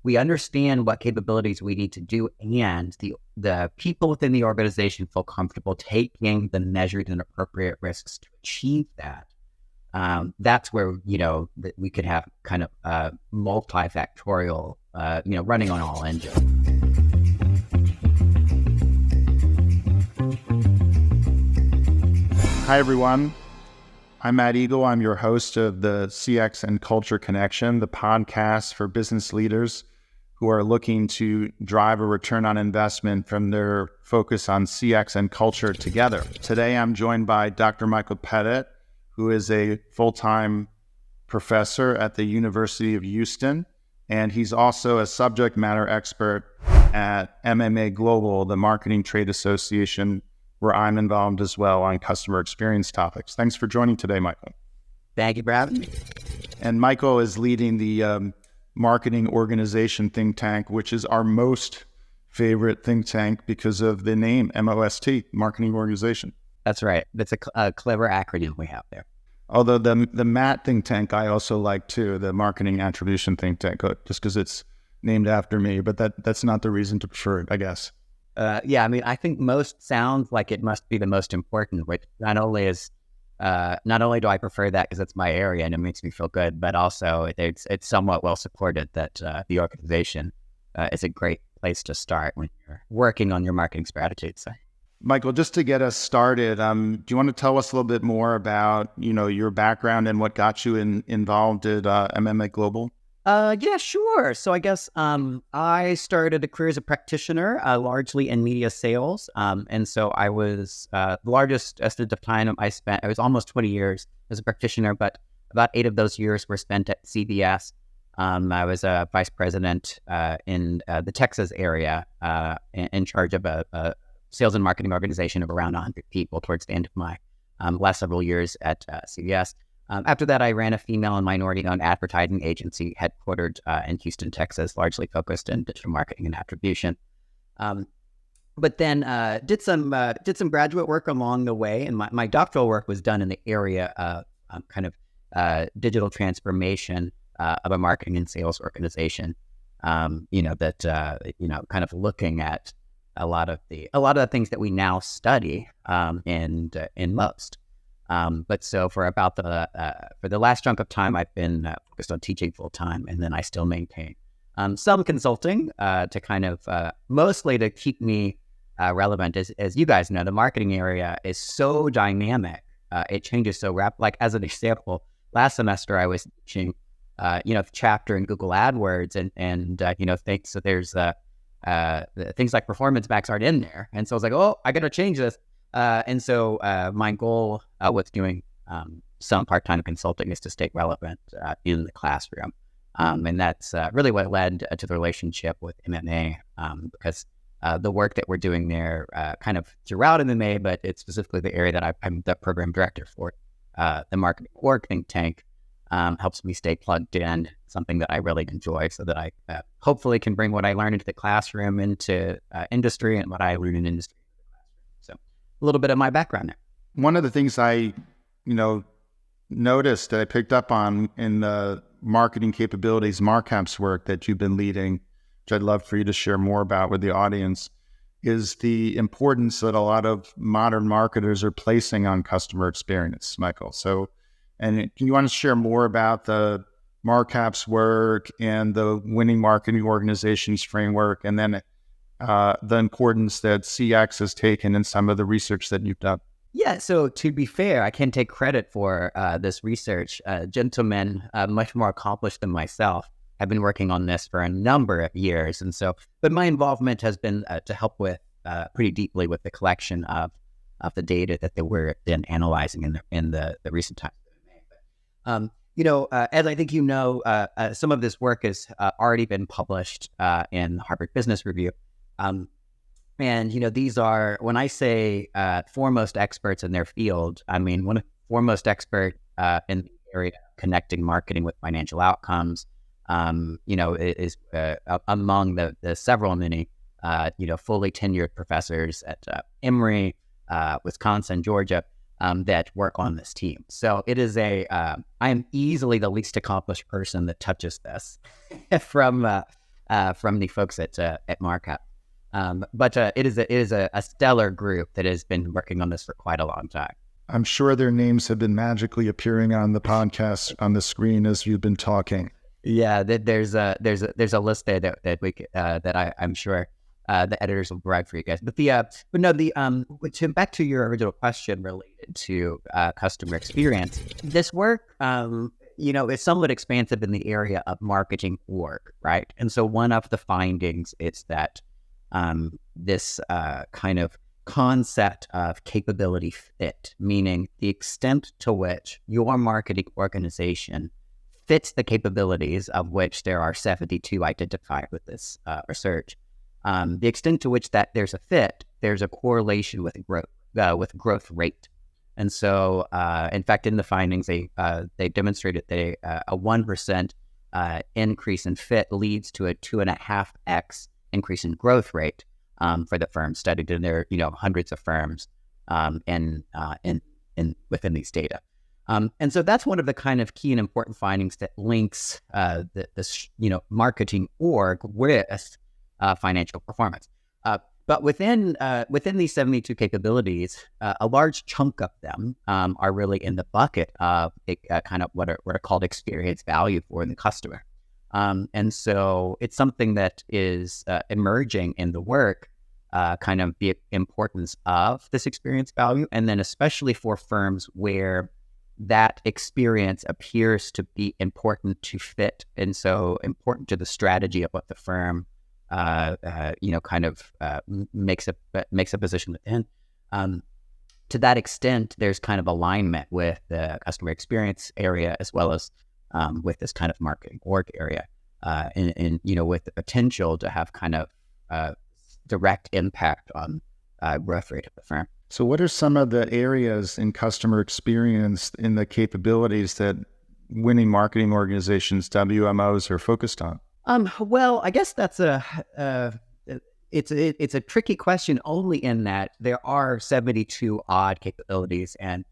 we understand what capabilities we need to do, and the people within the organization feel comfortable taking the measured and appropriate risks to achieve that. That's where, that we could have kind of multifactorial, running on all engines. Hi, everyone. I'm Matt Egol. I'm your host of the CX and Culture Connection, the podcast for business leaders who are looking to drive a return on investment from their focus on CX and culture together. Today, I'm joined by Dr. Michael Pettiette, who is a full-time professor at the University of Houston, and he's also a subject matter expert at MMA Global, the marketing trade association, where I'm involved as well on customer experience topics. Thanks for joining today, Michael. Thank you for having me. And Michael is leading the marketing organization think tank, which is our most favorite think tank because of the name MOST, Marketing Organization. That's right. That's a clever acronym we have there. Although the MAT think tank I also like too, the Marketing Attribution think tank, just because it's named after me, but that's not the reason to prefer it, I guess. I think most sounds like it must be the most important, which not only do I prefer that because it's my area and it makes me feel good, but also it's somewhat well supported that the organization is a great place to start when you're working on your marketing strategy. So, Michael, just to get us started, do you want to tell us a little bit more about your background and what got you involved at MMA Global? Yeah, sure. So I guess I started a career as a practitioner, largely in media sales. And so I was the largest stint of time I spent. I was almost 20 years as a practitioner, but about 8 of those years were spent at CBS. I was a vice president in the Texas area, in charge of a sales and marketing organization of around 100 people towards the end of my last several years at CBS. After that, I ran a female and minority-owned advertising agency headquartered in Houston, Texas, largely focused in digital marketing and attribution. But then did some graduate work along the way, and my doctoral work was done in the area of digital transformation of a marketing and sales organization. Kind of looking at a lot of the things that we now study in most. But so for about for the last chunk of time, I've been focused on teaching full time, and then I still maintain some consulting to kind of mostly to keep me relevant. As you guys know, the marketing area is so dynamic; it changes so rapidly. Like as an example, last semester I was teaching, chapter in Google AdWords, and things. So there's things like performance max aren't in there, and so I was like, oh, I got to change this. And so my goal with doing some part-time consulting is to stay relevant in the classroom. And that's really what led to the relationship with MMA, because the work that we're doing there kind of throughout MMA, but it's specifically the area that I'm the program director for, the marketing org think tank, helps me stay plugged in, something that I really enjoy, so that I hopefully can bring what I learned into the classroom into industry, and what I learn in industry. A little bit of my background there. One of the things I, noticed that I picked up on in the marketing capabilities markups work that you've been leading, which I'd love for you to share more about with the audience, is the importance that a lot of modern marketers are placing on customer experience, Michael. So, and you want to share more about the markups work and the winning marketing organizations framework, and then the importance that CX has taken in some of the research that you've done? Yeah, so to be fair, I can't take credit for this research. Gentlemen much more accomplished than myself have been working on this for a number of years. And so, but my involvement has been to help with pretty deeply with the collection of the data that they were then analyzing in the recent times. As I think some of this work has already been published in Harvard Business Review. These are, when I say foremost experts in their field, I mean one of the foremost expert in the area connecting marketing with financial outcomes. Is among the several many fully tenured professors at Emory, Wisconsin, Georgia, that work on this team. So it is I am easily the least accomplished person that touches this from from the folks at Markup. But it is a stellar group that has been working on this for quite a long time. I'm sure their names have been magically appearing on the podcast on the screen as you've been talking. Yeah, there's a list there that I'm sure the editors will provide for you guys. But back to your original question related to customer experience, this work is somewhat expansive in the area of marketing org, right? And so one of the findings is that this kind of concept of capability fit, meaning the extent to which your marketing organization fits the capabilities of which there are 72 identified with this research. The extent to which that there's a fit, there's a correlation with growth rate. And so, in fact, in the findings, they demonstrated that a 1% increase in fit leads to a 2.5x increase in growth rate for the firms studied. And there are hundreds of firms in within these data. And so that's one of the kind of key and important findings that links this marketing org with financial performance. But within these 72 capabilities, a large chunk of them are really in the bucket of kind of what are called experience value for the customer. And so it's something that is emerging in the work, kind of the importance of this experience value, and then especially for firms where that experience appears to be important to fit, and so important to the strategy of what the firm makes a position within. To that extent, there's kind of alignment with the customer experience area as well as with this kind of marketing org area, and with the potential to have kind of direct impact on growth rate of the firm. So what are some of the areas in customer experience in the capabilities that winning marketing organizations, WMOs, are focused on? Well, I guess that's it's a tricky question only in that there are 72 odd capabilities, and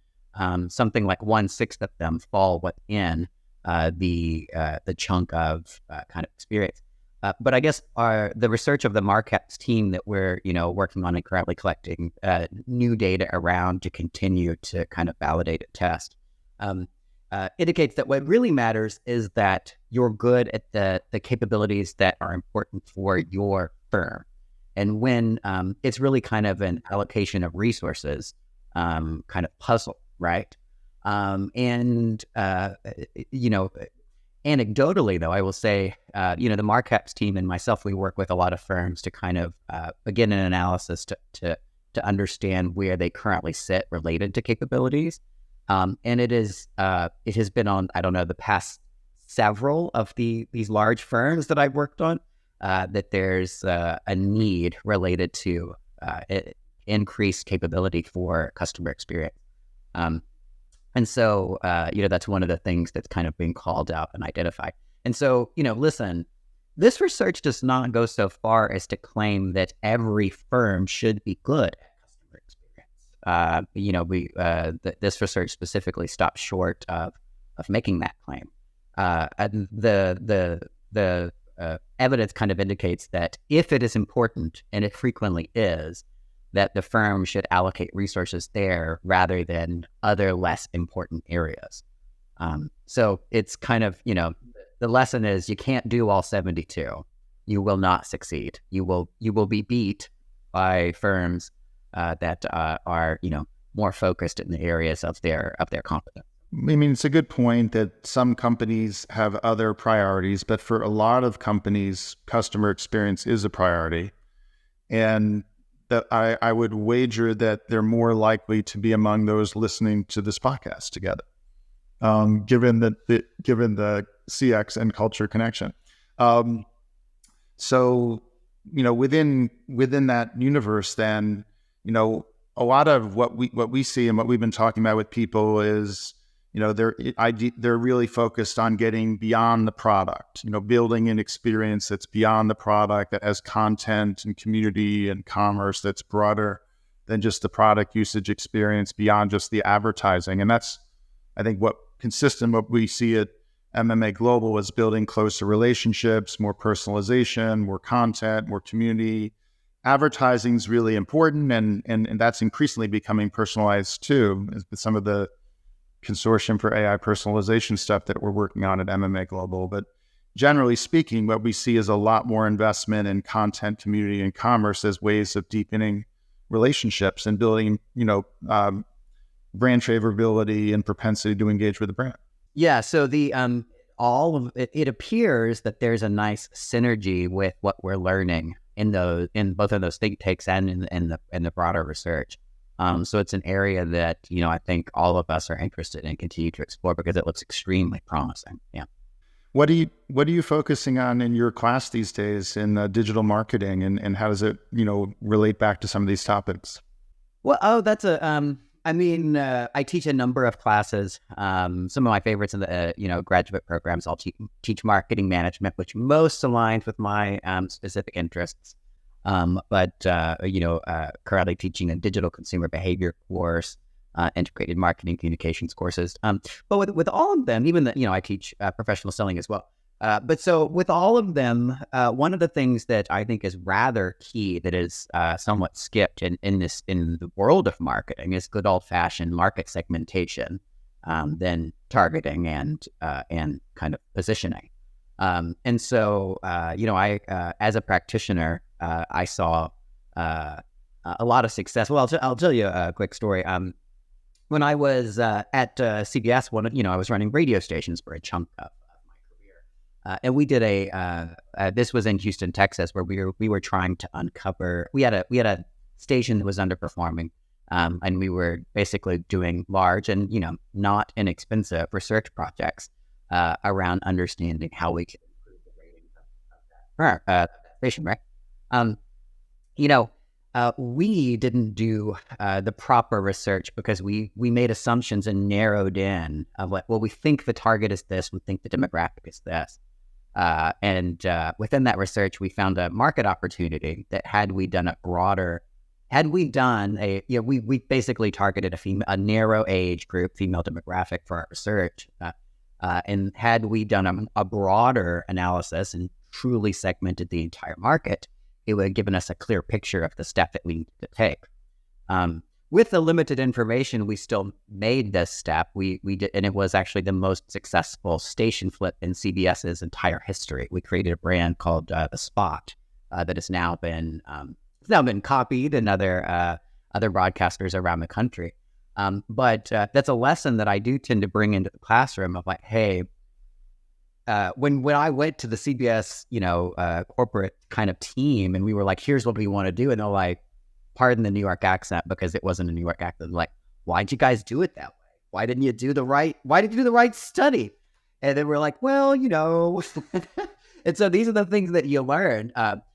something like 1/6 of them fall within the chunk of kind of experience. But I guess the research of the Marquette's team that we're working on and currently collecting new data around to continue to kind of validate and test indicates that what really matters is that you're good at the capabilities that are important for your firm. And when it's really kind of an allocation of resources kind of puzzle, right? Anecdotally, though, I will say, the Marquette's team and myself, we work with a lot of firms to kind of begin an analysis to understand where they currently sit related to capabilities. And it has been on, I don't know, the past several of these large firms that I've worked on, that there's a need related to increased capability for customer experience. And so, that's one of the things that's kind of being called out and identified. And so, listen, this research does not go so far as to claim that every firm should be good at customer experience. This research specifically stops short of making that claim. And the evidence kind of indicates that if it is important, and it frequently is, that the firm should allocate resources there rather than other less important areas. So it's kind of, the lesson is you can't do all 72. You will not succeed. You will be beat by firms that are, more focused in the areas of their competence. I mean, it's a good point that some companies have other priorities, but for a lot of companies, customer experience is a priority. And that I would wager that they're more likely to be among those listening to this podcast together, given the CX and culture connection. So within that universe, then a lot of what we see and what we've been talking about with people is they're really focused on getting beyond the product, building an experience that's beyond the product, that has content and community and commerce that's broader than just the product usage experience, beyond just the advertising. And that's, I think, what consistent what we see at MMA Global was building closer relationships, more personalization, more content, more community. Advertising is really important, and that's increasingly becoming personalized too, with some of the consortium for AI personalization stuff that we're working on at MMA Global. But generally speaking, what we see is a lot more investment in content, community, and commerce as ways of deepening relationships and building, brand favorability and propensity to engage with the brand. Yeah. So all of it, it appears that there's a nice synergy with what we're learning in both of those think tanks and in the broader research. So it's an area that, I think all of us are interested in continue to explore because it looks extremely promising. Yeah. What are you focusing on in your class these days in digital marketing, and how does it, relate back to some of these topics? Well, I teach a number of classes. Some of my favorites in the, graduate programs, I'll teach marketing management, which most aligns with my specific interests. But currently teaching a digital consumer behavior course, integrated marketing communications courses. But with all of them, even I teach professional selling as well. But so with all of them, one of the things that I think is rather key that is somewhat skipped in the world of marketing is good old fashioned market segmentation, then targeting and kind of positioning. And so I as a practitioner, I saw a lot of success. Well, I'll tell you a quick story. When I was at CBS, I was running radio stations for a chunk of my career, and we did this was in Houston, Texas, where we were trying to uncover. We had a station that was underperforming, and we were basically doing large and not inexpensive research projects around understanding how we could improve the ratings of that station, right? We didn't do the proper research because we made assumptions and narrowed in of we think the target is this, we think the demographic is this. And within that research, we found a market opportunity that we basically targeted a narrow age group, female demographic for our research. And had we done a broader analysis and truly segmented the entire market, it would have given us a clear picture of the step that we need to take. With the limited information, we still made this step. We did, and it was actually the most successful station flip in CBS's entire history. We created a brand called The Spot that has now been copied in other broadcasters around the country. But that's a lesson that I do tend to bring into the classroom of hey, when I went to the CBS, corporate kind of team, and we were here's what we want to do, and they're like, pardon the New York accent because it wasn't a New York accent. Like, why'd you guys do it that way? Why didn't you do the right study? And then we're like, well, and so these are the things that you learn.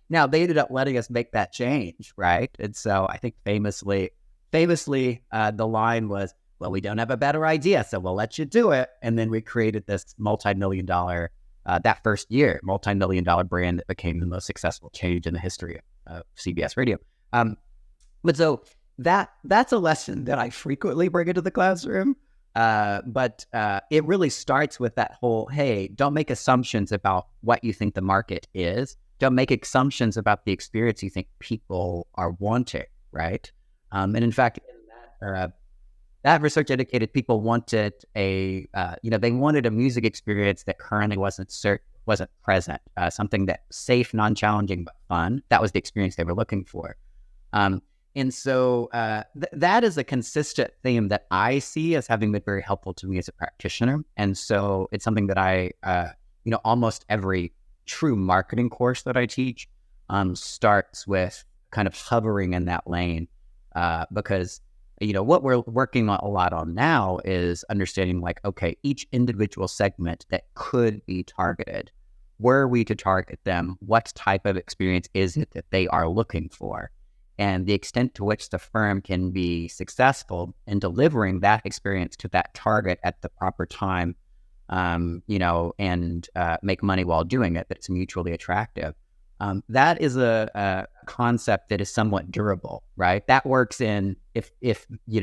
Now they ended up letting us make that change, right? And so I think famously, the line was, well, we don't have a better idea, so we'll let you do it. And then we created this multi-million-dollar, that first year, multi-million-dollar brand that became the most successful change in the history of CBS radio. But so that's a lesson that I frequently bring into the classroom. But it really starts with that whole, hey, don't make assumptions about what you think the market is. Don't make assumptions about the experience you think people are wanting, right? And in fact, that research indicated people wanted they wanted a music experience that currently wasn't present, something that's safe, non-challenging, but fun. That was the experience they were looking for. And so that is a consistent theme that I see as having been very helpful to me as a practitioner. And so it's something that I, almost every true marketing course that I teach starts with kind of hovering in that lane because what we're working a lot on now is understanding okay, each individual segment that could be targeted, were we to target them, what type of experience is it that they are looking for? And the extent to which the firm can be successful in delivering that experience to that target at the proper time, and make money while doing it, that's mutually attractive. That is a concept that is somewhat durable, right? That works in many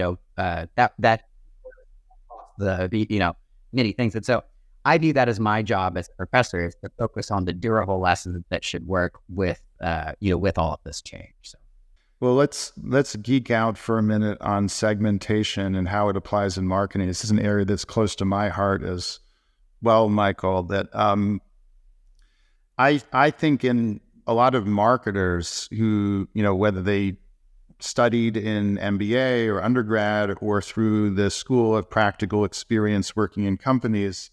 things. And so I view that as my job as a professor, is to focus on the durable lessons that should work with, with all of this change. So. Well, let's geek out for a minute on segmentation and how it applies in marketing. This is an area that's close to my heart as well, Michael, that I think in a lot of marketers who, whether they studied in MBA or undergrad or through the school of practical experience working in companies,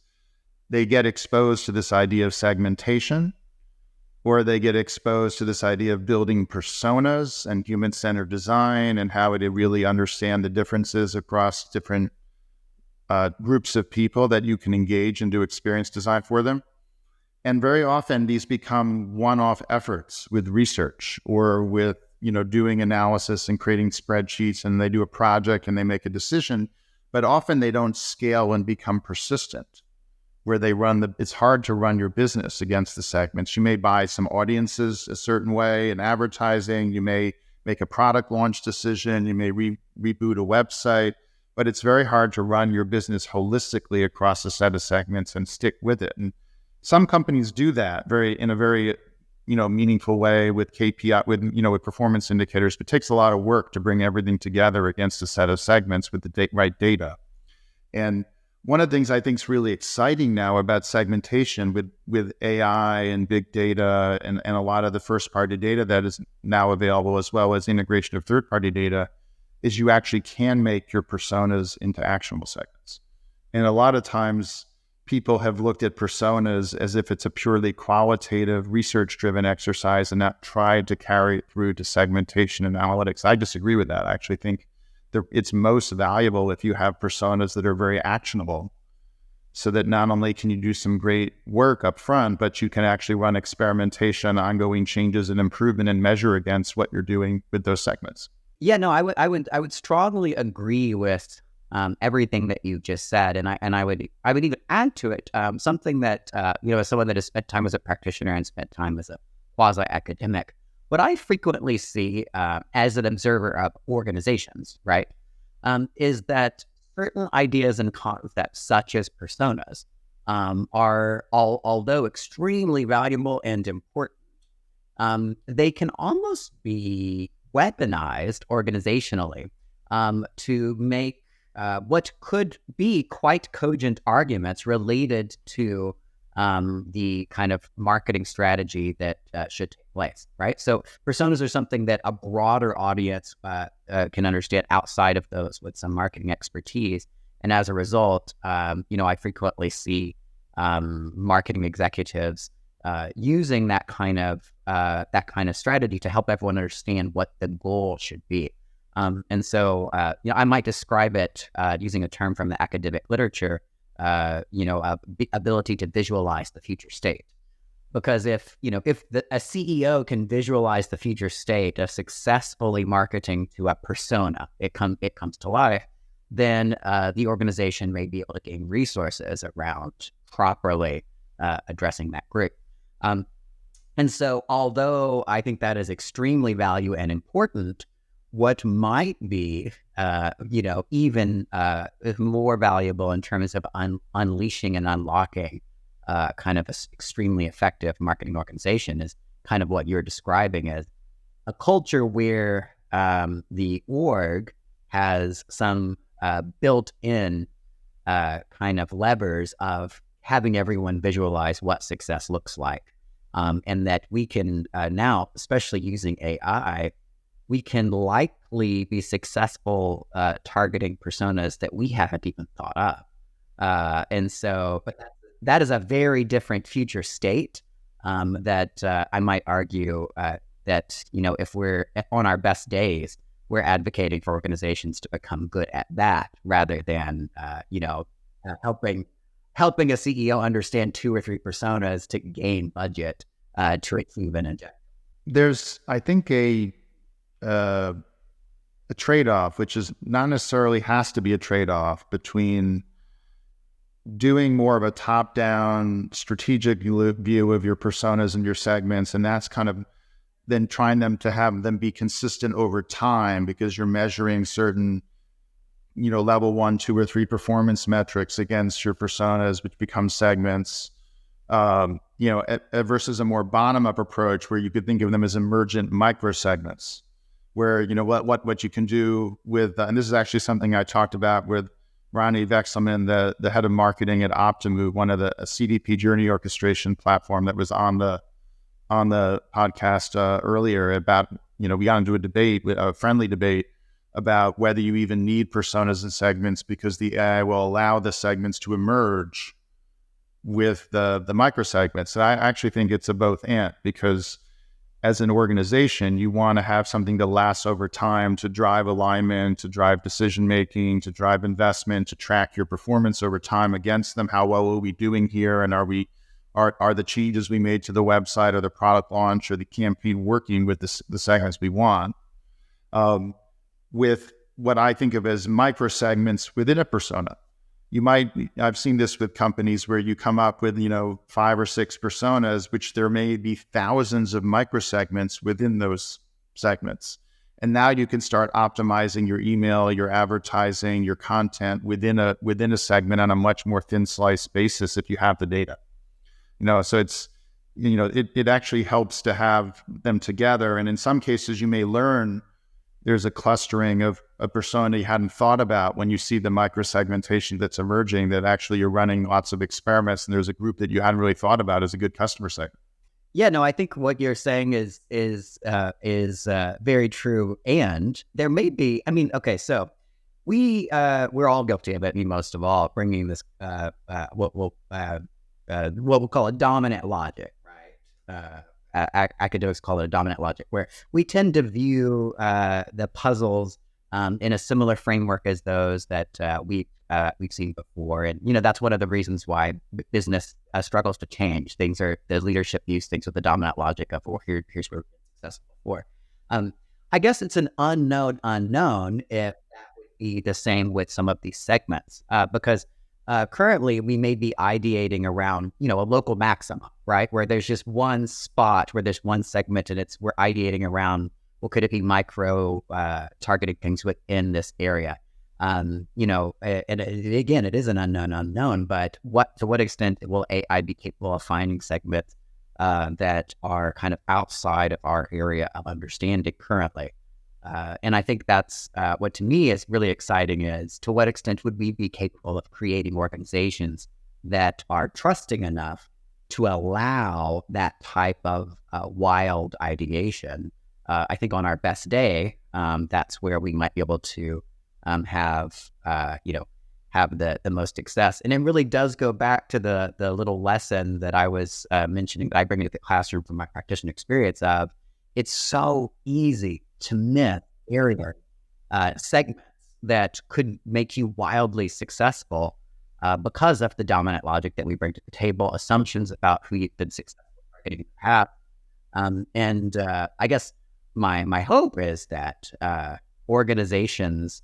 they get exposed to this idea of segmentation, or they get exposed to this idea of building personas and human-centered design and how to really understand the differences across different groups of people that you can engage and do experience design for them. And very often these become one-off efforts with research or with, doing analysis and creating spreadsheets, and they do a project and they make a decision, but often they don't scale and become persistent, where they it's hard to run your business against the segments. You may buy some audiences a certain way in advertising, you may make a product launch decision, you may reboot a website, but it's very hard to run your business holistically across a set of segments and stick with it. And some companies do that in a very meaningful way with KPI, with performance indicators, but it takes a lot of work to bring everything together against a set of segments with the right data. And one of the things I think is really exciting now about segmentation with AI and big data and a lot of the first-party data that is now available, as well as integration of third-party data, is you actually can make your personas into actionable segments. And a lot of times people have looked at personas as if it's a purely qualitative, research-driven exercise and not tried to carry it through to segmentation and analytics. I disagree with that. I actually think it's most valuable if you have personas that are very actionable, so that not only can you do some great work up front, but you can actually run experimentation, ongoing changes and improvement and measure against what you're doing with those segments. Yeah, no, I would strongly agree with everything that you just said, and I would even add to it something that as someone that has spent time as a practitioner and spent time as a quasi-academic, what I frequently see as an observer of organizations, right, is that certain ideas and concepts, such as personas, are although extremely valuable and important, they can almost be weaponized organizationally to make what could be quite cogent arguments related to the kind of marketing strategy that should take place, right? So personas are something that a broader audience can understand outside of those with some marketing expertise. And as a result, I frequently see marketing executives using that kind of strategy to help everyone understand what the goal should be. And so, I might describe it using a term from the academic literature, ability to visualize the future state. Because if a CEO can visualize the future state of successfully marketing to a persona, it comes to life, then the organization may be able to gain resources around properly addressing that group. And so, although I think that is extremely valuable and important, what might be, even more valuable in terms of unleashing and unlocking kind of an extremely effective marketing organization is kind of what you're describing as a culture where the org has some built-in kind of levers of having everyone visualize what success looks like. And that we can now, especially using AI, we can likely be successful targeting personas that we haven't even thought of. And so, but that is a very different future state that I might argue that, if we're on our best days, we're advocating for organizations to become good at that rather than, helping a CEO understand 2 or 3 personas to gain budget to achieve an objective. There's, I think, a trade-off, which is not necessarily has to be a trade-off between doing more of a top-down strategic view of your personas and your segments, and that's kind of then trying to have them be consistent over time because you're measuring certain level 1, 2, or 3 performance metrics against your personas, which become segments, versus a more bottom-up approach where you could think of them as emergent microsegments, where, what you can do with, and this is actually something I talked about with Ronnie Vexelman, the head of marketing at Optimu, one of the CDP journey orchestration platform that was on the podcast earlier about, we got into a friendly debate about whether you even need personas and segments, because the AI will allow the segments to emerge with the microsegments. And I actually think it's a both and, because as an organization, you want to have something that lasts over time to drive alignment, to drive decision-making, to drive investment, to track your performance over time against them. How well are we doing here? And are the changes we made to the website or the product launch or the campaign working with the segments we want? With what I think of as microsegments within a persona. I've seen this with companies where you come up with, 5 or 6 personas, which there may be thousands of microsegments within those segments. And now you can start optimizing your email, your advertising, your content within a segment on a much more thin slice basis if you have the data. So it's, it actually helps to have them together. And in some cases, you may learn there's a clustering of a persona you hadn't thought about when you see the microsegmentation that's emerging, that actually you're running lots of experiments and there's a group that you hadn't really thought about as a good customer segment. Yeah, no, I think what you're saying is very true. And there may be, okay, so we're all guilty of it, most of all, bringing this, what we'll call a dominant logic, right? Academics call it a dominant logic, where we tend to view the puzzles in a similar framework as those that we've seen before. And, that's one of the reasons why business struggles to change. The leadership views things with the dominant logic of, here's where we're successful for. I guess it's an unknown if that would be the same with some of these segments, because currently we may be ideating around, a local maxima, right? Where there's just one spot, where there's one segment, and we're ideating around, well, could it be micro targeting things within this area? And again, it is an unknown, but to what extent will AI be capable of finding segments that are kind of outside of our area of understanding currently? And I think that's what to me is really exciting, is to what extent would we be capable of creating organizations that are trusting enough to allow that type of wild ideation. I think on our best day, that's where we might be able to have the most success. And it really does go back to the little lesson that I was mentioning, that I bring into the classroom from my practitioner experience of, it's so easy to miss area segments that could make you wildly successful because of the dominant logic that we bring to the table, assumptions about who you've been successful targeting have. And I guess my hope is that organizations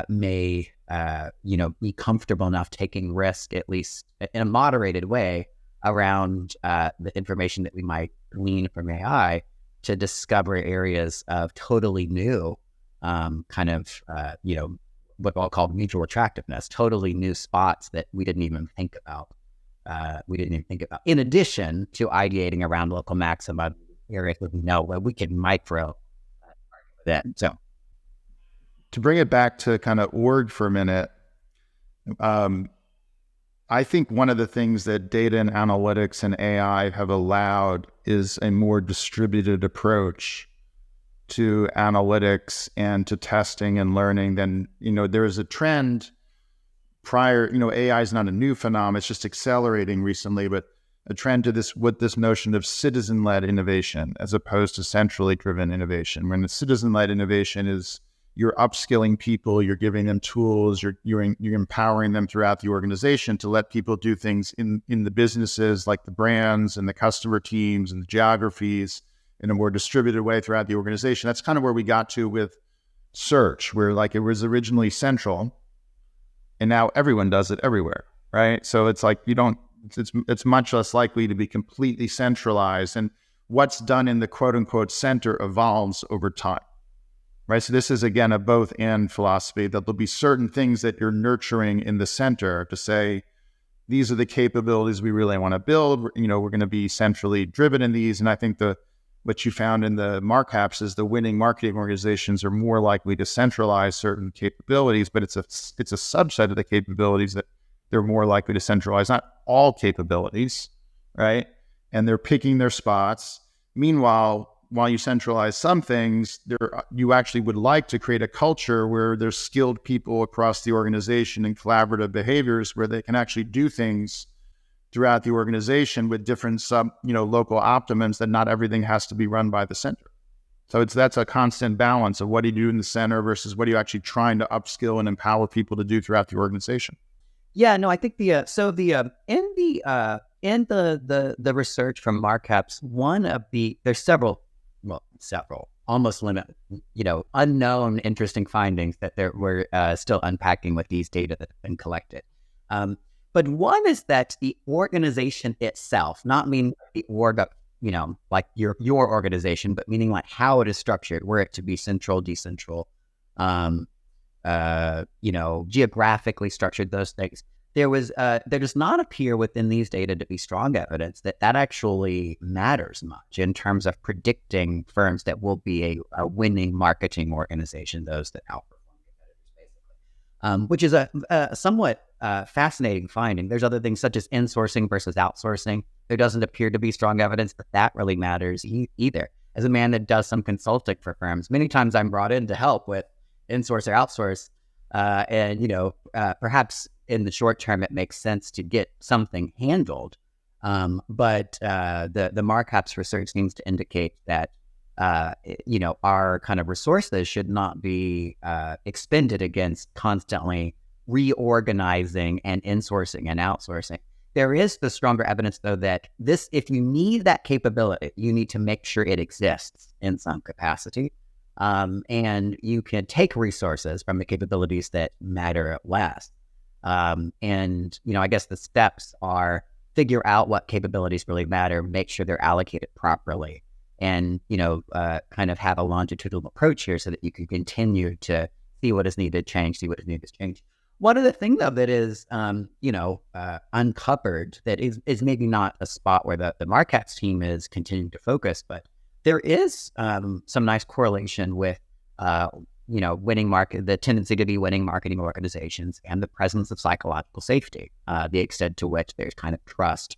may be comfortable enough taking risk, at least in a moderated way, around the information that we might glean from AI, to discover areas of totally new what I'll call mutual attractiveness, totally new spots that we didn't even think about. In addition to ideating around local maxima areas that we know where we can micro that. So to bring it back to kind of org for a minute, I think one of the things that data and analytics and AI have allowed is a more distributed approach to analytics and to testing and learning. Than, there is a trend prior, AI is not a new phenomenon, it's just accelerating recently, but a trend to this notion of citizen-led innovation as opposed to centrally driven innovation. When the citizen-led innovation is, you're upskilling people, you're giving them tools, you're empowering them throughout the organization to let people do things in the businesses, like the brands and the customer teams and the geographies, in a more distributed way throughout the organization. That's kind of where we got to with search, where like it was originally central and now everyone does it everywhere, right? So it's like it's much less likely to be completely centralized, and what's done in the quote unquote center evolves over time. right? So this is, again, a both and philosophy, that there'll be certain things that you're nurturing in the center to say, these are the capabilities we really want to build. We're going to be centrally driven in these. And I think what you found in the markups is the winning marketing organizations are more likely to centralize certain capabilities, but it's a subset of the capabilities that they're more likely to centralize, not all capabilities, right? And they're picking their spots. Meanwhile, while you centralize some things, you actually would like to create a culture where there's skilled people across the organization and collaborative behaviors where they can actually do things throughout the organization with different local optimums, that not everything has to be run by the center. So that's a constant balance of what do you do in the center versus what are you actually trying to upskill and empower people to do throughout the organization. Yeah, no, I think in the research from markups, there's several, almost limit, unknown interesting findings that we're still unpacking with these data that have been collected. But one is that the organization itself, not meaning the org, like your organization, but meaning like how it is structured, were it to be central, decentral, geographically structured, those things. There does not appear within these data to be strong evidence that actually matters much in terms of predicting firms that will be a winning marketing organization, those that outperform competitors, basically, which is a somewhat fascinating finding. There's other things such as insourcing versus outsourcing. There doesn't appear to be strong evidence that really matters either. As a man that does some consulting for firms, many times I'm brought in to help with insource or outsource, perhaps in the short term, it makes sense to get something handled. But the markups research seems to indicate that, our kind of resources should not be expended against constantly reorganizing and insourcing and outsourcing. There is the stronger evidence, though, that if you need that capability, you need to make sure it exists in some capacity. And you can take resources from the capabilities that matter less. I guess the steps are figure out what capabilities really matter, make sure they're allocated properly, and, kind of have a longitudinal approach here so that you can continue to see what is needed, see what is needed to change. One other thing, though, that is, uncovered that is maybe not a spot where the markets team is continuing to focus, but there is some nice correlation with, the tendency to be winning marketing organizations and the presence of psychological safety, the extent to which there's kind of trust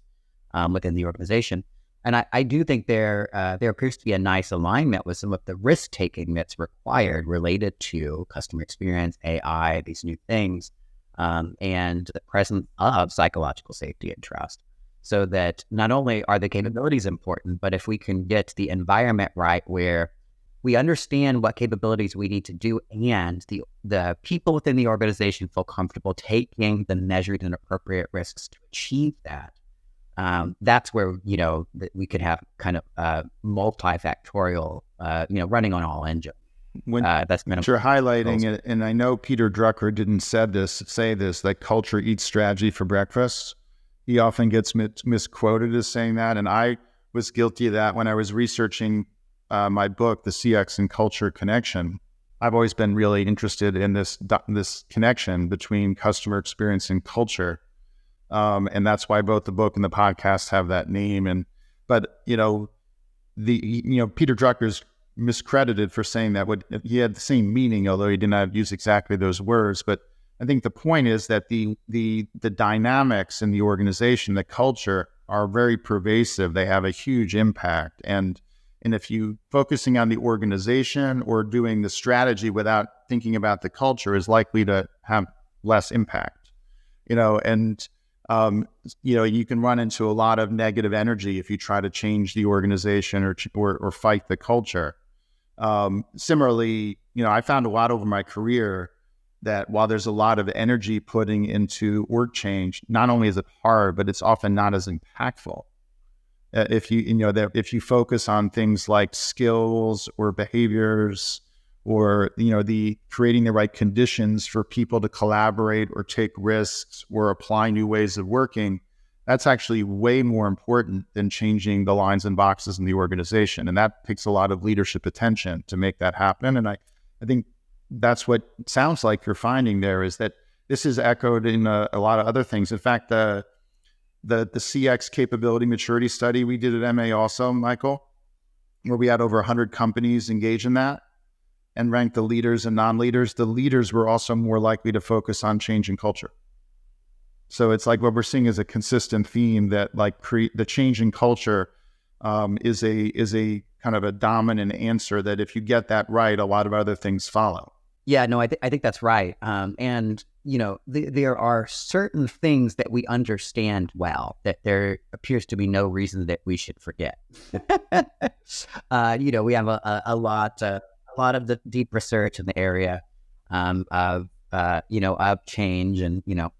within the organization. And I do think there appears to be a nice alignment with some of the risk-taking that's required related to customer experience, AI, these new things, and the presence of psychological safety and trust. So that not only are the capabilities important, but if we can get the environment right where we understand what capabilities we need to do and the people within the organization feel comfortable taking the measured and appropriate risks to achieve that, that's where, we could have kind of multifactorial, running on all engines. That's you're highlighting it, and I know Peter Drucker didn't say this, that culture eats strategy for breakfast. He often gets misquoted as saying that, and I was guilty of that when I was researching my book, The CX and Culture Connection. I've always been really interested in this connection between customer experience and culture, and that's why both the book and the podcast have that name. But Peter Drucker's miscredited for saying that. He had the same meaning, although he did not use exactly those words. But I think the point is that the dynamics in the organization, the culture, are very pervasive. They have a huge impact. And if you focusing on the organization or doing the strategy without thinking about the culture is likely to have less impact. You can run into a lot of negative energy if you try to change the organization or fight the culture. Similarly, I found a lot over my career that while there's a lot of energy putting into org change, not only is it hard, but it's often not as impactful. If you focus on things like skills or behaviors, or the creating the right conditions for people to collaborate or take risks or apply new ways of working, that's actually way more important than changing the lines and boxes in the organization. And that takes a lot of leadership attention to make that happen. And I I think that's what sounds like you're finding there, is that this is echoed in a lot of other things. In fact, the CX capability maturity study we did at MA also, Michael, where we had over 100 companies engage in that and ranked the leaders and non-leaders. The leaders were also more likely to focus on change in culture. So it's like what we're seeing is a consistent theme that like the change in culture is a kind of a dominant answer that if you get that right, a lot of other things follow. Yeah, no, I think that's right. And, you know, there are certain things that we understand well that there appears to be no reason that we should forget. You know, we have a lot of the deep research in the area of, you know, of change and, you know,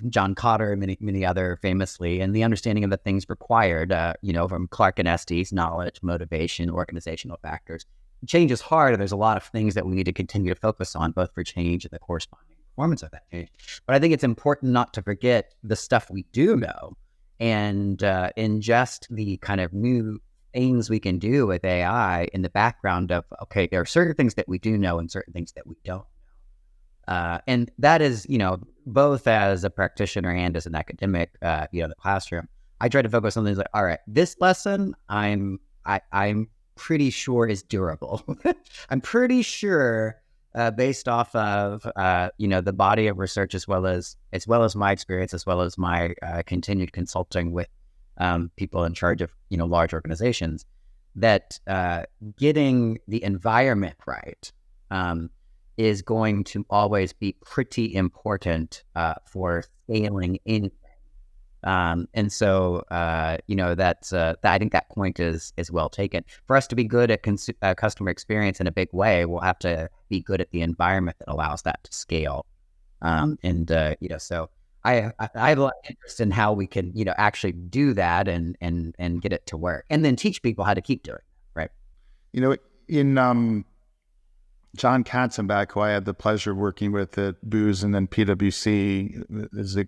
John Cotter and many other famously, and the understanding of the things required, you know, from Clark and Estes, knowledge, motivation, organizational factors. Change is hard, and there's a lot of things that we need to continue to focus on, both for change and the corresponding performance of that change. But I think it's important not to forget the stuff we do know and ingest the kind of new things we can do with AI in the background of, okay, there are certain things that we do know and certain things that we don't. And that is, you know, both as a practitioner and as an academic, you know, in the classroom, I try to focus on things like, all right, this lesson I'm pretty sure is durable. I'm pretty sure, based off of, you know, the body of research, as well as my experience, as well as my continued consulting with people in charge of, you know, large organizations, that getting the environment right is going to always be pretty important for scaling anything. And so, you know, that's I think that point is well taken. For us to be good at customer experience in a big way, we'll have to be good at the environment that allows that to scale. And you know, so I have a lot of interest in how we can, you know, actually do that and get it to work, and then teach people how to keep doing it, right? You know, in John Katzenbach, who I had the pleasure of working with at Booz and then PwC, is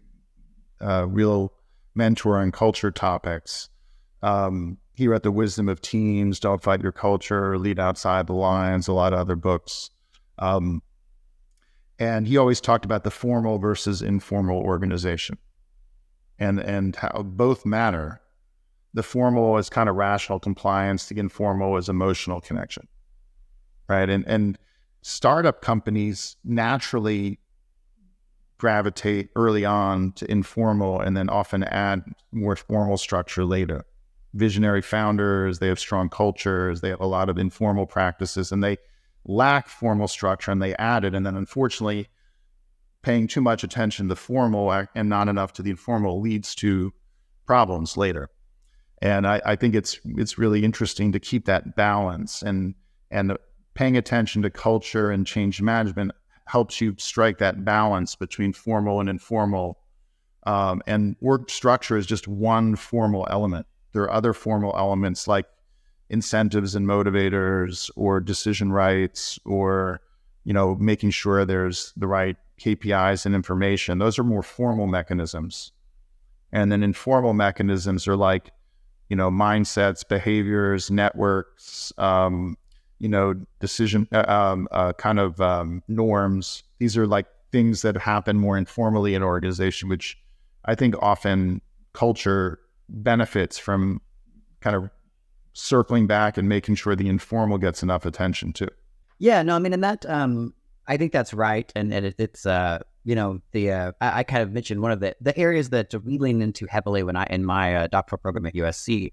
a real mentor on culture topics. He wrote The Wisdom of Teams, Don't Fight Your Culture, Lead Outside the Lines, a lot of other books. And he always talked about the formal versus informal organization and how both matter. The formal is kind of rational compliance, the informal is emotional connection, right? And startup companies naturally gravitate early on to informal and then often add more formal structure later. Visionary founders, they have strong cultures, they have a lot of informal practices, and they lack formal structure and they add it. And then unfortunately, paying too much attention to formal and not enough to the informal leads to problems later. And I think it's really interesting to keep that balance, and paying attention to culture and change management helps you strike that balance between formal and informal. And work structure is just one formal element. There are other formal elements like incentives and motivators, or decision rights, or, you know, making sure there's the right KPIs and information. Those are more formal mechanisms. And then informal mechanisms are like, you know, mindsets, behaviors, networks, you know, decision, norms. These are like things that happen more informally in an organization, which I think often culture benefits from kind of circling back and making sure the informal gets enough attention too. Yeah, no, I mean, and that, I think that's right. And it's, you know, I kind of mentioned one of the areas that we leaned into heavily when in my doctoral program at USC,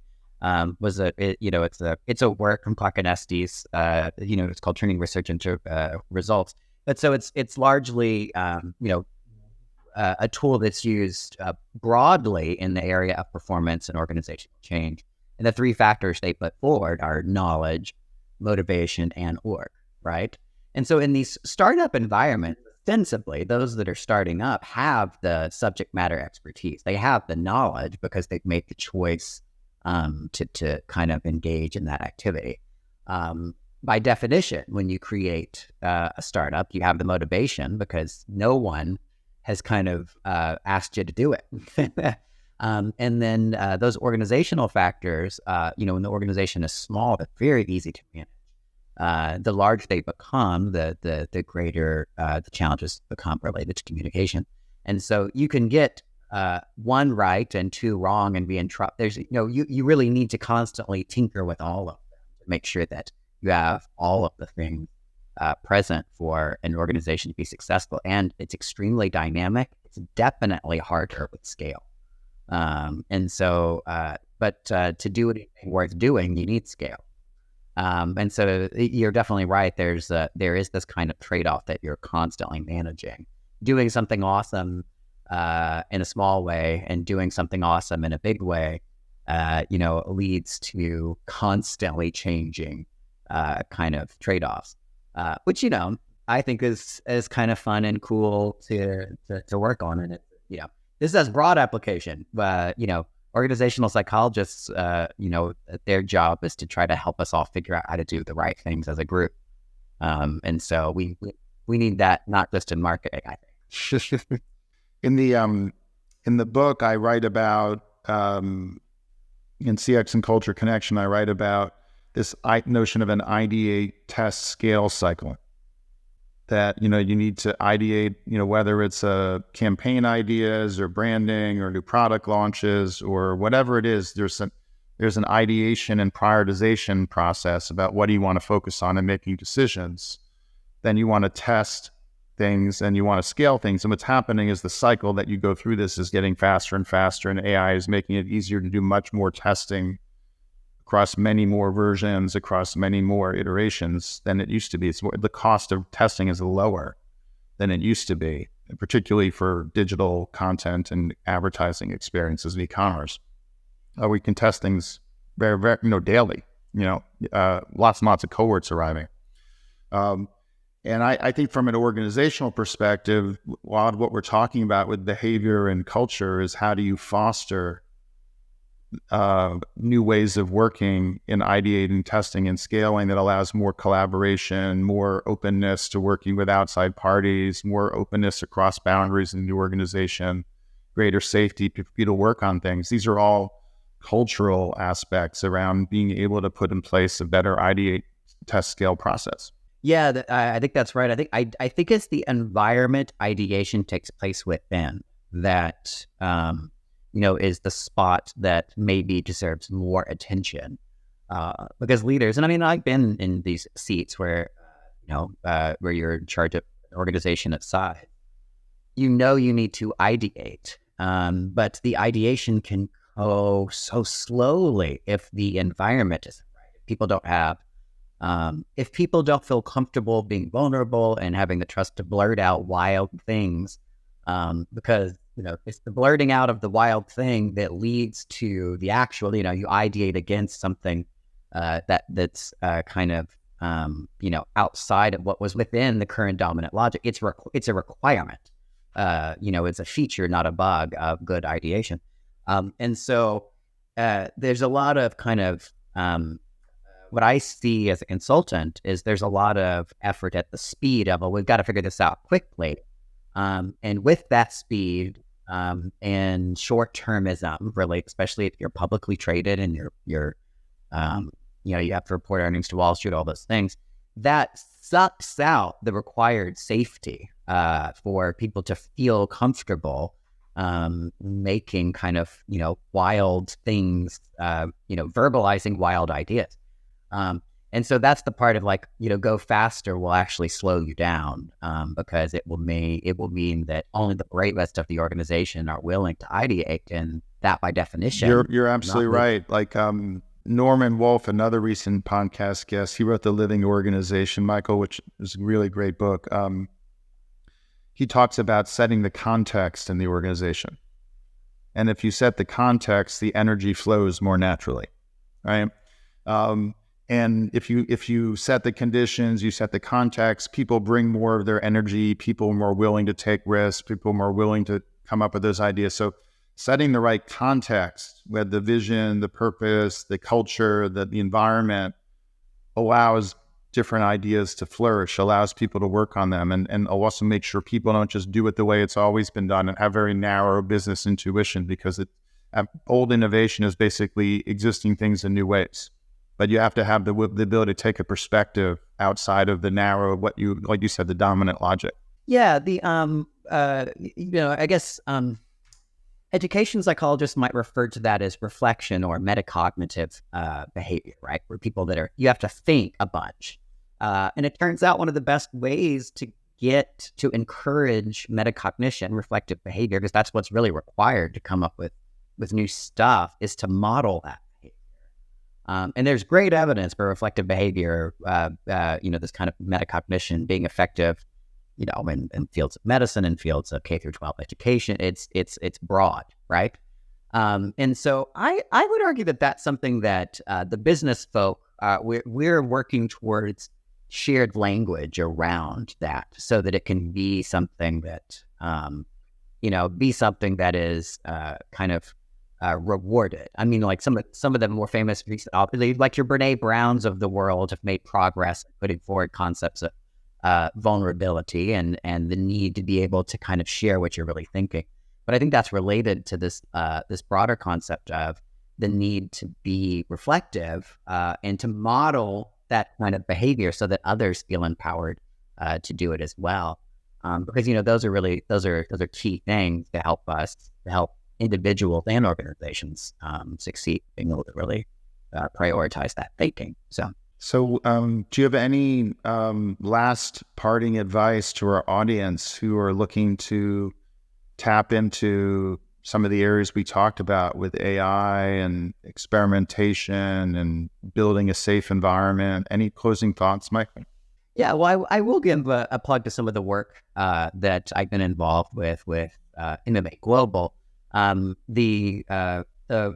was it's a work from Clark and Estes, you know, it's called Turning Research into Results. But so it's largely, you know, a tool that's used broadly in the area of performance and organizational change. And the three factors they put forward are knowledge, motivation, and org, right? And so in these startup environments, ostensibly, those that are starting up have the subject matter expertise. They have the knowledge because they've made the choice to kind of engage in that activity. By definition, when you create a startup, you have the motivation because no one has kind of asked you to do it. And then those organizational factors, you know, when the organization is small, they're very easy to manage. the larger they become, the greater the challenges become related to communication. And so you can get one right and two wrong and be in trouble. There's, you really need to constantly tinker with all of them to make sure that you have all of the things present for an organization to be successful. And it's extremely dynamic. It's definitely harder with scale. And so, but to do anything worth doing, you need scale. And so you're definitely right. There is this kind of trade-off that you're constantly managing. Doing something awesome in a small way and doing something awesome in a big way, leads to constantly changing kind of trade-offs, which, I think is kind of fun and cool to work on. And this has broad application, but, organizational psychologists, their job is to try to help us all figure out how to do the right things as a group. And so we need that, not just in marketing, I think. In the book, I write about, in CX and Culture Connection, I write about this notion of an ideate, test, scale cycle. That, you need to ideate, whether it's campaign ideas or branding or new product launches or whatever it is, there's an ideation and prioritization process about what do you want to focus on in making decisions. Then you want to test things and you want to scale things. And what's happening is the cycle that you go through this is getting faster and faster, and AI is making it easier to do much more testing across many more versions, across many more iterations than it used to be. The cost of testing is lower than it used to be, particularly for digital content and advertising experiences in e-commerce. We can test things very, very, daily, lots and lots of cohorts arriving. And I think from an organizational perspective, a lot of what we're talking about with behavior and culture is how do you foster new ways of working in ideating, testing, and scaling that allows more collaboration, more openness to working with outside parties, more openness across boundaries in the organization, greater safety for people to work on things. These are all cultural aspects around being able to put in place a better ideate, test, scale process. Yeah, I think that's right. I think it's the environment ideation takes place within that, is the spot that maybe deserves more attention. Because leaders, and I mean, I've been in these seats where, where you're in charge of an organization of size, you need to ideate, but the ideation can go so slowly if the environment isn't right. If people don't have, if people don't feel comfortable being vulnerable and having the trust to blurt out wild things, because it's the blurting out of the wild thing that leads to the actual, you ideate against something that's kind of, outside of what was within the current dominant logic. It's a requirement. It's a feature, not a bug of good ideation. And so there's a lot of kind of, what I see as a consultant is there's a lot of effort at the speed of, we've got to figure this out quickly. And with that speed and short-termism, really, especially if you're publicly traded and you're you have to report earnings to Wall Street, all those things, that sucks out the required safety for people to feel comfortable making kind of, wild things, verbalizing wild ideas. And so that's the part of go faster will actually slow you down, because it will mean that only the bravest of the organization are willing to ideate, and that by definition. You're absolutely right. Norman Wolfe, another recent podcast guest, he wrote The Living Organization, Michael, which is a really great book. He talks about setting the context in the organization. And if you set the context, the energy flows more naturally, right? And if you set the conditions, you set the context, people bring more of their energy, people are more willing to take risks, people are more willing to come up with those ideas. So setting the right context with the vision, the purpose, the culture, the environment allows different ideas to flourish, allows people to work on them, and also make sure people don't just do it the way it's always been done and have very narrow business intuition, because old innovation is basically existing things in new ways. but you have to have the ability to take a perspective outside of the narrow, like you said, the dominant logic. Yeah, I guess education psychologists might refer to that as reflection or metacognitive behavior, right? Where people you have to think a bunch. And it turns out one of the best ways to encourage metacognition, reflective behavior, because that's what's really required to come up with new stuff, is to model that behavior. And there's great evidence for reflective behavior, this kind of metacognition being effective, in fields of medicine and fields of K through 12 education. It's broad, right? And so I would argue that that's something that the business folk, we're working towards shared language around that, so that it can be something that, is kind of rewarded. I mean, like some of the more famous, like your Brene Browns of the world, have made progress putting forward concepts of vulnerability and the need to be able to kind of share what you're really thinking. But I think that's related to this broader concept of the need to be reflective and to model that kind of behavior so that others feel empowered to do it as well. Because those are key things to help individuals and organizations succeed, being able to really prioritize that thinking. So, do you have any last parting advice to our audience who are looking to tap into some of the areas we talked about with AI and experimentation and building a safe environment? Any closing thoughts, Mike? Yeah, well, I will give a plug to some of the work that I've been involved with MMA Global. The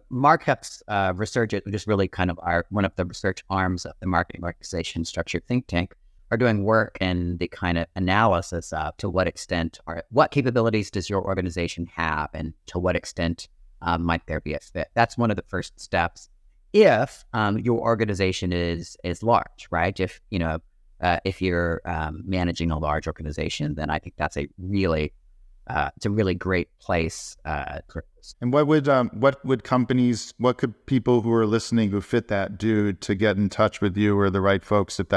Markup's research, which is really kind of one of the research arms of the marketing organization structured think tank, are doing work in the kind of analysis of to what extent what capabilities does your organization have, and to what extent might there be a fit. That's one of the first steps. If your organization is large, right? If you're managing a large organization, then I think that's it's a really great place. And what could people who are listening who fit that do to get in touch with you or the right folks if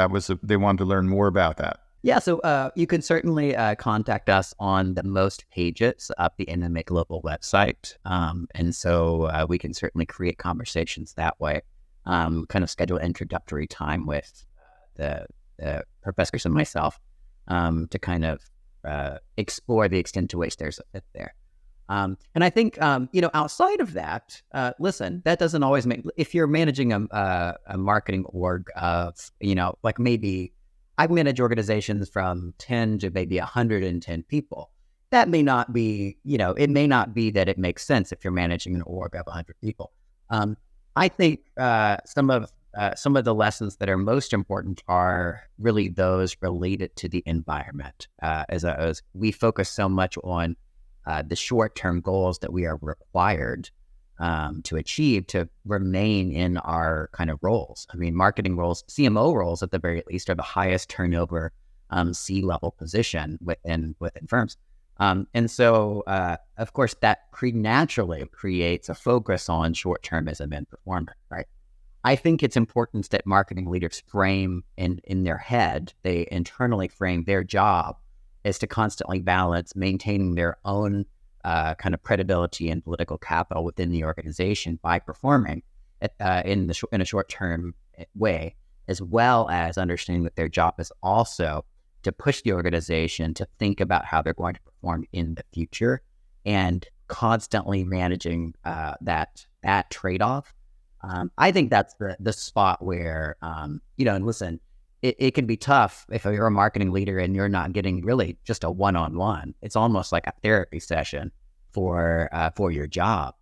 they wanted to learn more about that? Yeah, so you can certainly contact us on the most pages of the MMA Global website. And so we can certainly create conversations that way, kind of schedule introductory time with the professors and myself to kind of explore the extent to which there's a fit there. And I think, outside of that, listen, that doesn't always if you're managing a marketing org of, like maybe I've managed organizations from 10 to maybe 110 people. That may not be, it may not be that it makes sense if you're managing an org of 100 people. I think some of the lessons that are most important are really those related to the environment. As we focus so much on the short-term goals that we are required to achieve to remain in our kind of roles. I mean, marketing roles, CMO roles at the very least, are the highest turnover C-level position within firms. And so, of course, that naturally creates a focus on short-termism and performance, right? I think it's important that marketing leaders frame in their head, they internally frame their job as to constantly balance maintaining their own kind of credibility and political capital within the organization by performing in a short-term way, as well as understanding that their job is also to push the organization to think about how they're going to perform in the future, and constantly managing that trade-off. I think that's the spot where, and listen, it can be tough if you're a marketing leader and you're not getting really just a one-on-one. It's almost like a therapy session for your job.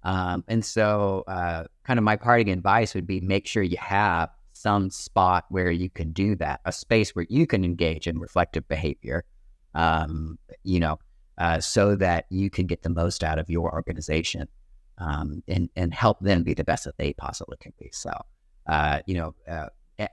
And so kind of my parting advice would be make sure you have some spot where you can do that, a space where you can engage in reflective behavior, so that you can get the most out of your organization. And help them be the best that they possibly can be. So,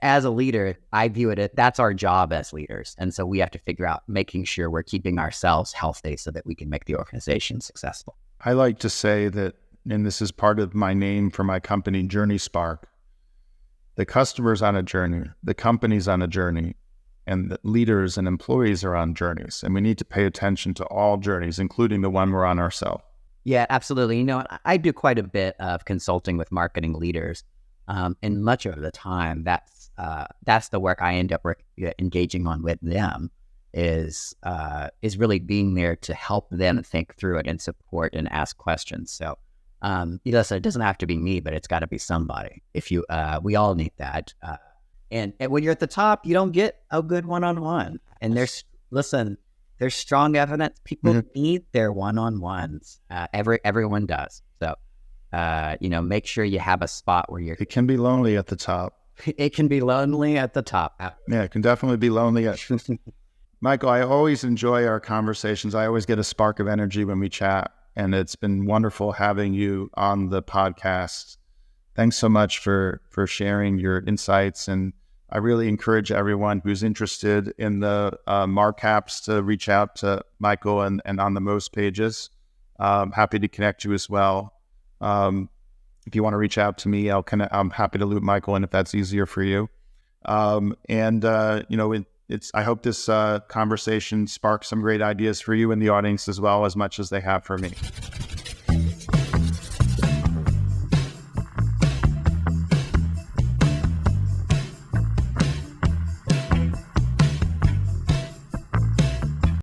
as a leader, I view it as that's our job as leaders. And so we have to figure out making sure we're keeping ourselves healthy so that we can make the organization successful. I like to say that, and this is part of my name for my company, JourneySpark, The customer's on a journey, the company's on a journey, and the leaders and employees are on journeys. And we need to pay attention to all journeys, including the one we're on ourselves. Yeah, absolutely. You know, I do quite a bit of consulting with marketing leaders, and much of the time, that's the work I end up engaging on with them is really being there to help them think through it and support and ask questions. So, listen, it doesn't have to be me, but it's got to be somebody. We all need that. And when you're at the top, you don't get a good one-on-one. And there's strong evidence people need their one-on-ones. Everyone does. So, make sure you have a spot where It can be lonely at the top. It can be lonely at the top. Yeah, it can definitely be lonely. Michael, I always enjoy our conversations. I always get a spark of energy when we chat, and it's been wonderful having you on the podcast. Thanks so much for sharing your insights, and I really encourage everyone who's interested in the markups to reach out to Michael and on the most pages. Happy to connect you as well. If you want to reach out to me, I'm happy to loop Michael in if that's easier for you. I hope this conversation sparks some great ideas for you in the audience as well, as much as they have for me.